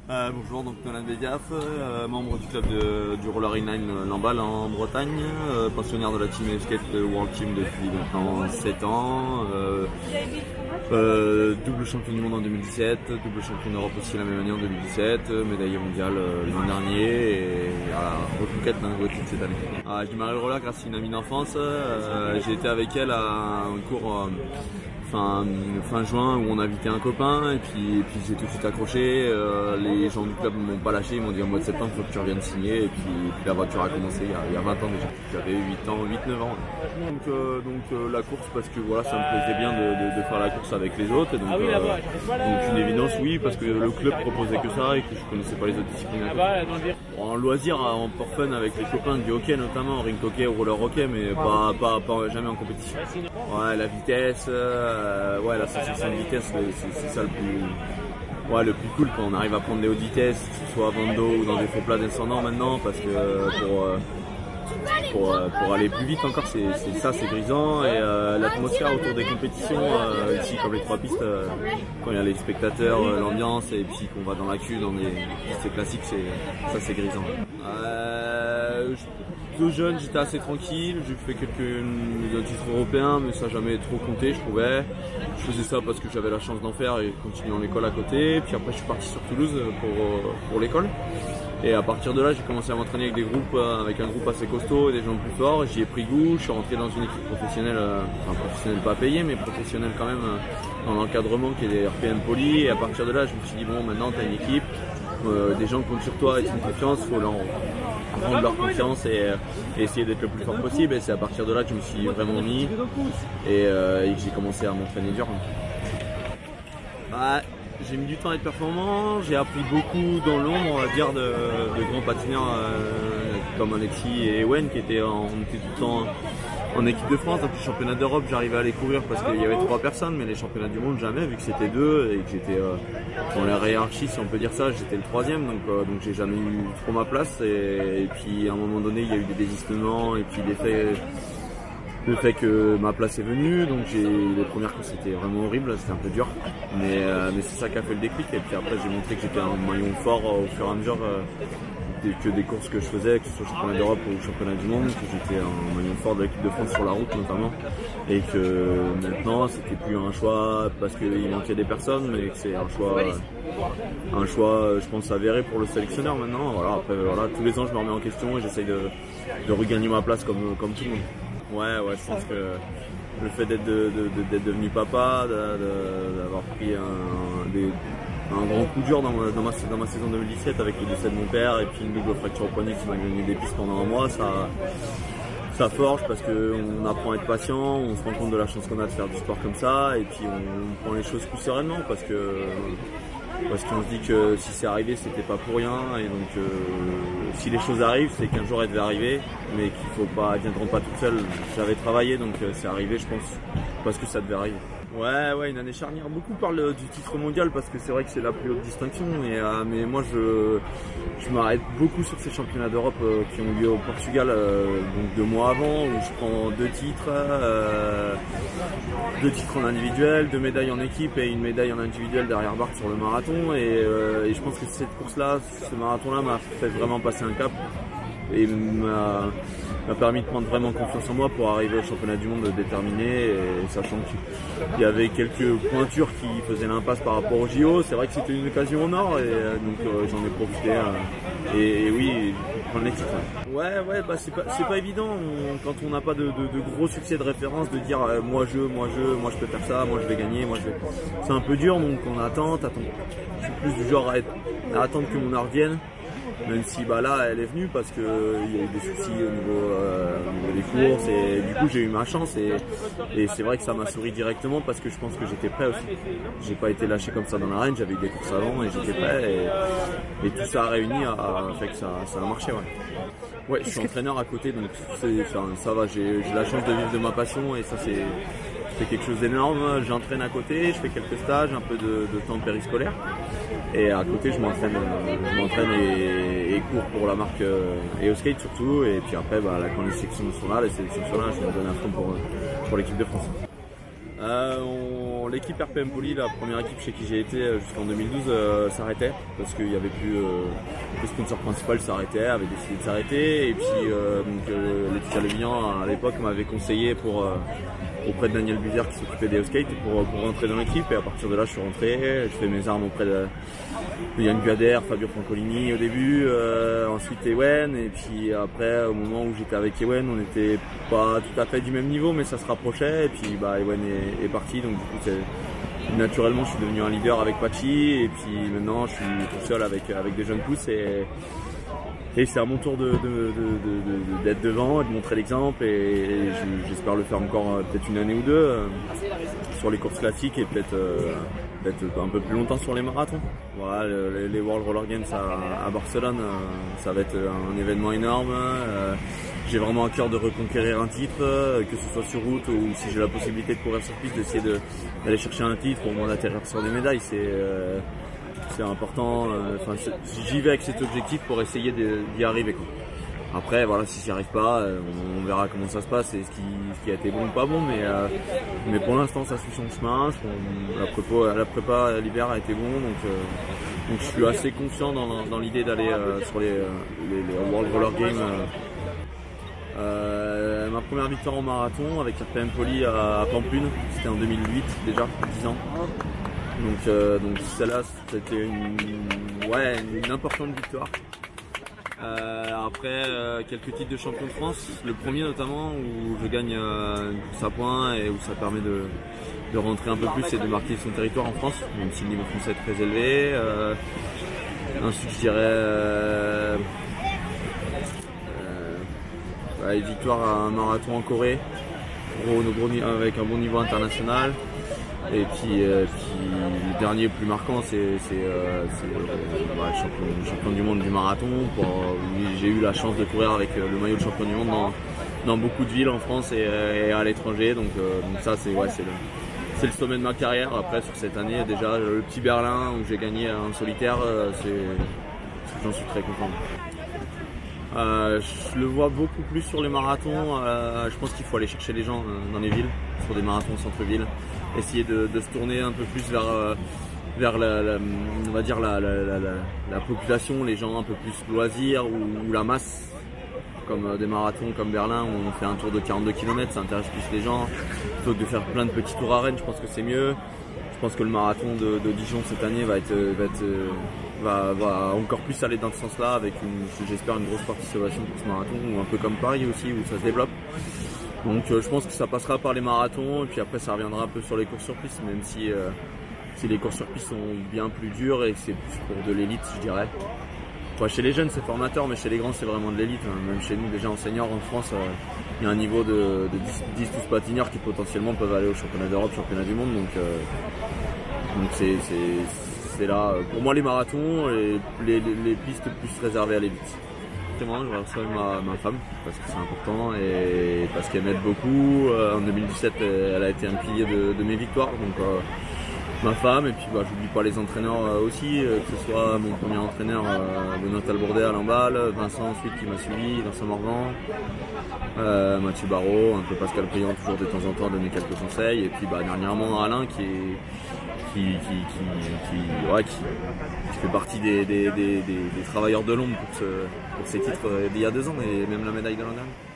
Bonjour, donc Nolan Bediaf, membre du club du Roller Inline Lamballe en Bretagne, pensionnaire de la Team Skate World Team depuis maintenant 7 ans, double champion du monde en 2017, double champion d'Europe aussi la même année en 2017, médaillé mondial l'an dernier et reconquête d'un nouveau titre cette année. J'ai démarré le roller grâce à une amie d'enfance, j'ai été avec elle à un cours fin juin où on a invité un copain et puis j'ai tout de suite accroché. Les gens du club ne m'ont pas lâché, ils m'ont dit en mois de septembre il faut que tu reviennes signer et puis la voiture a commencé il y a 20 ans déjà. J'avais 8-9 ans. Donc la course parce que voilà, ça me plaisait bien de faire la course avec les autres et donc une évidence oui parce que le club proposait que ça et que je connaissais pas les autres disciplines. En loisir, en pour fun avec les copains du hockey notamment, ring hockey ou roller hockey mais pas jamais en compétition. Ouais, la vitesse, la sensation de vitesse c'est ça le plus cool quand on arrive à prendre des hautes vitesses, que ce soit à vent d'eau ou dans des faux plats descendants maintenant parce que pour aller plus vite encore c'est grisant et l'atmosphère autour des compétitions ici comme les trois pistes quand il y a les spectateurs, l'ambiance et puis qu'on va dans la queue dans des pistes classiques c'est grisant. Plutôt jeune j'étais assez tranquille, j'ai fait quelques titres européens mais ça n'a jamais trop compté je trouvais. Je faisais ça parce que j'avais la chance d'en faire et continuer en école à côté. Puis après je suis parti sur Toulouse pour l'école. Et à partir de là j'ai commencé à m'entraîner avec avec un groupe assez costaud et des gens plus forts. J'y ai pris goût, je suis rentré dans une équipe professionnelle, professionnelle pas payée mais professionnelle quand même dans l'encadrement qui est des RPM Poly. Et à partir de là je me suis dit bon maintenant tu as une équipe, des gens comptent sur toi et tu as une confiance, il faut leur rendre leur confiance et essayer d'être le plus fort possible. Et c'est à partir de là que je me suis vraiment mis et que j'ai commencé à m'entraîner dur. J'ai mis du temps à être performant, j'ai appris beaucoup dans l'ombre, on va dire, de grands patineurs comme Alexis et Ewen qui étaient tout le temps en équipe de France. Donc les championnats d'Europe, j'arrivais à les courir parce qu'il y avait 3 personnes, mais les championnats du monde jamais, vu que c'était 2 et que j'étais dans la hiérarchie, si on peut dire ça, j'étais le 3e, donc j'ai jamais eu trop ma place. Et puis à un moment donné, il y a eu des désistements et puis le fait que ma place est venue, donc les premières courses c'était vraiment horrible, c'était un peu dur, mais c'est ça qui a fait le déclic. Et puis après j'ai montré que j'étais un maillon fort au fur et à mesure que des courses que je faisais, que ce soit championnat d'Europe ou championnat du monde, que j'étais un maillon fort de l'équipe de France sur la route notamment, et que maintenant c'était plus un choix parce qu'il manquait des personnes, mais que c'est un choix je pense avéré pour le sélectionneur maintenant. Après tous les ans je me remets en question et j'essaye de regagner ma place comme tout le monde. Ouais, je pense que le fait d'être devenu papa, d'avoir pris un grand coup dur dans ma saison 2017 avec le décès de mon père et puis une double fracture au poignet qui m'a gagné des pistes pendant un mois, ça forge parce qu'on apprend à être patient, on se rend compte de la chance qu'on a de faire du sport comme ça et puis on prend les choses plus sereinement parce qu'on se dit que si c'est arrivé c'était pas pour rien et donc si les choses arrivent c'est qu'un jour elles devaient arriver mais qu'il viendront pas toutes seules. J'avais travaillé donc c'est arrivé je pense parce que ça devait arriver. Ouais, une année charnière. Beaucoup parlent du titre mondial parce que c'est vrai que c'est la plus haute distinction mais moi je m'arrête beaucoup sur ces championnats d'Europe qui ont lieu au Portugal donc 2 mois avant où je prends 2 titres en individuel, 2 médailles en équipe et une médaille en individuel derrière barre sur le marathon et je pense que cette course-là, ce marathon-là m'a fait vraiment passer un cap et m'a permis de prendre vraiment confiance en moi pour arriver au championnat du monde déterminé et sachant qu'il y avait quelques pointures qui faisaient l'impasse par rapport au JO. C'est vrai que c'était une occasion en or et donc j'en ai profité et oui, prendre les titres. Ouais, c'est pas évident quand on n'a pas de gros succès de référence de dire moi je peux faire ça, moi je vais gagner, c'est un peu dur donc on attend. Je suis plus du genre à attendre que mon heure vienne. Même si là elle est venue parce qu'il y a eu des soucis au niveau des courses et du coup j'ai eu ma chance et c'est vrai que ça m'a souri directement parce que je pense que j'étais prêt aussi. J'ai pas été lâché comme ça dans l'arène, j'avais eu des courses avant et j'étais prêt et tout ça a réuni a fait que ça a marché. Ouais, je suis entraîneur à côté donc ça va, j'ai la chance de vivre de ma passion et ça c'est quelque chose d'énorme. J'entraîne à côté, je fais quelques stages, un peu de temps périscolaire. Et à côté, je m'entraîne et cours pour la marque EOSkate surtout. Et puis après, quand les sections sont là, je me donne à fond pour l'équipe de France. l'équipe RP Empoli, la première équipe chez qui j'ai été jusqu'en 2012, s'arrêtait parce qu'il n'y avait plus le sponsor principal s'arrêtait, avait décidé de s'arrêter, et puis Laetitia Levian à l'époque m'avait conseillé auprès de Daniel Buvière qui s'occupait des skate pour rentrer dans l'équipe, et à partir de là je suis rentré, je fais mes armes auprès de Yann Guader, Fabio Francolini au début, ensuite Ewen, et puis après au moment où j'étais avec Ewen on n'était pas tout à fait du même niveau mais ça se rapprochait, et puis Ewen est parti, donc du coup naturellement je suis devenu un leader avec Pachi, et puis maintenant je suis tout seul avec des jeunes pousses, et c'est à mon tour d'être devant et de montrer l'exemple, et j'espère le faire encore peut-être une année ou deux sur les courses classiques, et peut-être un peu plus longtemps sur les marathons. Voilà, les World Roller Games à Barcelone, ça va être un événement énorme. J'ai vraiment à cœur de reconquérir un titre, que ce soit sur route ou si j'ai la possibilité de courir sur piste, d'essayer d'aller chercher un titre au moins d'atterrir sur des médailles. C'est important. J'y vais avec cet objectif pour essayer d'y arriver, quoi. Après, voilà, si j'y arrive pas, on verra comment ça se passe et ce qui a été bon ou pas bon, mais pour l'instant ça suit son chemin. La prépa l'hiver a été bon, donc je suis assez confiant dans l'idée d'aller sur les World Roller Games. Ma première victoire en marathon avec RP Empoli à Pampelune, c'était en 2008 déjà, 10 ans. Donc celle-là c'était une importante victoire. Après quelques titres de champion de France, le premier notamment où je gagne une course à points et où ça permet de rentrer un peu plus et de marquer son territoire en France, même si le niveau français est très élevé. Ensuite je dirais une victoire à un marathon en Corée avec un bon niveau international. Et puis le dernier plus marquant, c'est champion du monde du marathon. J'ai eu la chance de courir avec le maillot de champion du monde dans beaucoup de villes en France et à l'étranger. Donc ça c'est le sommet de ma carrière. Après sur cette année déjà le petit Berlin où j'ai gagné en solitaire, j'en suis très content. Je le vois beaucoup plus sur les marathons. Je pense qu'il faut aller chercher les gens dans les villes, sur des marathons au centre-ville. Essayer de se tourner un peu plus vers on va dire la population, les gens un peu plus loisirs ou la masse, comme des marathons comme Berlin où on fait un tour de 42 km, ça intéresse plus les gens, plutôt que de faire plein de petits tours à Rennes. Je pense que c'est mieux. Je pense que le marathon de Dijon cette année va encore plus aller dans ce sens-là, avec j'espère une grosse participation pour ce marathon, ou un peu comme Paris aussi où ça se développe. Donc je pense que ça passera par les marathons, et puis après ça reviendra un peu sur les courses sur piste, même si les courses sur piste sont bien plus dures et que c'est plus pour de l'élite, je dirais. Chez les jeunes c'est formateur, mais chez les grands c'est vraiment de l'élite. Même chez nous déjà en senior en France, il y a un niveau de 10-12 patineurs qui potentiellement peuvent aller au championnat d'Europe, championnat du monde. Donc c'est là pour moi les marathons et les pistes plus réservées à l'élite. Je reçois ma femme parce que c'est important et parce qu'elle m'aide beaucoup. En 2017 elle a été un pilier de mes victoires, donc ma femme, et puis j'oublie pas les entraîneurs aussi, que ce soit mon premier entraîneur Benoît Talbourdet à Lamballe, Vincent ensuite qui m'a suivi, Vincent Morvan, Mathieu Barrault, un peu Pascal Priant toujours de temps en temps donner quelques conseils, et puis dernièrement Alain qui fait partie des travailleurs de l'ombre pour ces titres d'il y a 2 ans et même la médaille de l'an dernier.